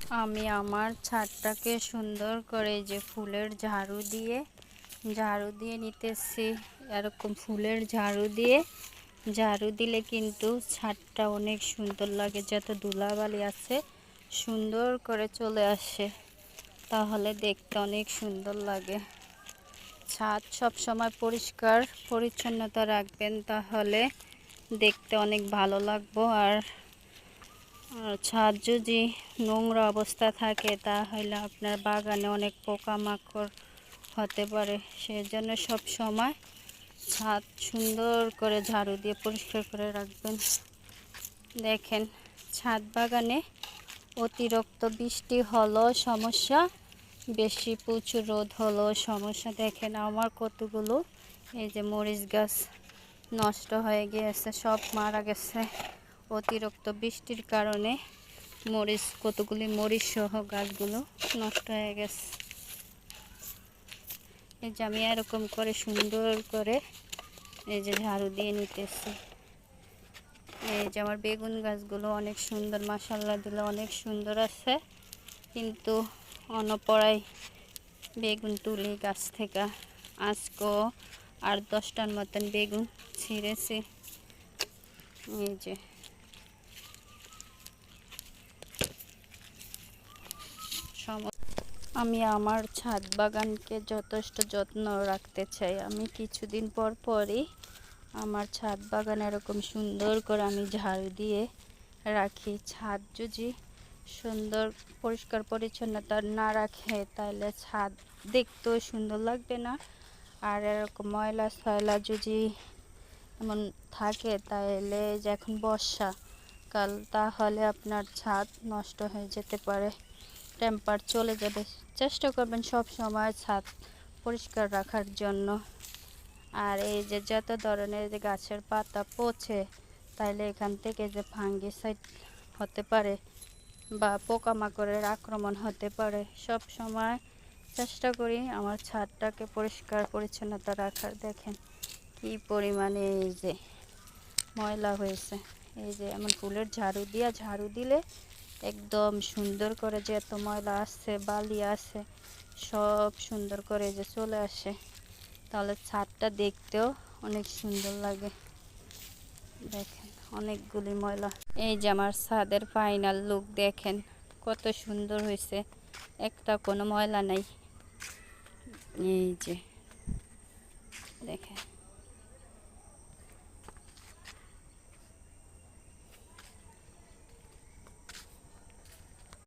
আমি আমার ছাদটাকে সুন্দর করে যে ফুলের ঝাড়ু দিয়ে নিতেছি। এরকম ফুলের ঝাড়ু দিলে কিন্তু ছাদটা অনেক সুন্দর লাগে। যত ধুলাবালি আছে সুন্দর করে চলে আসে, তাহলে দেখতে অনেক সুন্দর লাগে। ছাদ সব সময় পরিষ্কার পরিচ্ছন্নতা রাখবেন, তাহলে দেখতে অনেক ভালো লাগবে। আর ছাদ যদি নোংরা অবস্থা থাকে তাহলে আপনার বাগানে অনেক পোকামাকড় হতে পারে। সেজন্য সব সময় ছাদ সুন্দর করে ঝাড়ু দিয়ে পরিষ্কার করে রাখবেন। দেখেন, ছাদ বাগানে অতিরিক্ত বৃষ্টি হলো সমস্যা, বেশি প্রচুর রোদ হলো সমস্যা। দেখেন আমার কতগুলো এই যে মরিচ গাছ নষ্ট হয়ে গিয়েছে, সব মারা গেছে অতিরিক্ত বৃষ্টির কারণে। কতগুলি মরিচ সহ গাছগুলো নষ্ট হয়ে গেছে। এই যে আমি এরকম করে সুন্দর করে এই যে ঝাড়ু দিয়ে নিতেছি। এই যে আমার বেগুন গাছগুলো অনেক সুন্দর, মাশাআল্লাহ দিলে অনেক সুন্দর আছে, কিন্তু অনপরায় বেগুন তুলি গাছ থেকে। আজকেও আর 10টার মতন বেগুন ছিঁড়েছি। এই যে আমি আমার ছাদ বাগানকে যথেষ্ট যত্ন রাখতে চাই। আমি কিছুদিন পর পরই আমার ছাদ বাগান এরকম সুন্দর করে আমি ঝাড়ু দিয়ে রাখি। ছাদ যদি সুন্দর পরিষ্কার পরিচ্ছন্নতা না রাখে তাহলে ছাদ দেখতেও সুন্দর লাগবে না। আর এরকম ময়লা সয়লা যদি এমন থাকে তাহলে যে এখন বর্ষাকাল, তাহলে আপনার ছাদ নষ্ট হয়ে যেতে পারে, টেম্পার চলে যাবে। চেষ্টা করবেন সব সময় ছাদ পরিষ্কার রাখার জন্য। আর এই যে যত ধরনের যে গাছের পাতা পচে, তাইলে এখান থেকে যে ফাঙ্গিসাইড হতে পারে বা পোকামাকড়ের আক্রমণ হতে পারে। সব সময় চেষ্টা করি আমার ছাদটাকে পরিষ্কার পরিচ্ছন্নতা রাখার। দেখেন কি পরিমাণে এই যে ময়লা হয়েছে। এই যে এমন ফুলের ঝাড়ু দিলে একদম সুন্দর করে যে এত ময়লা আসছে, বালি আছে, সব সুন্দর করে যে চলে আসে, তাহলে ছাদটা দেখতেও অনেক সুন্দর লাগে। দেখেন অনেকগুলি ময়লা। এই যে আমার ছাদের ফাইনাল লুক দেখেন কত সুন্দর হয়েছে, একটা কোনো ময়লা নাই। এই যে দেখেন।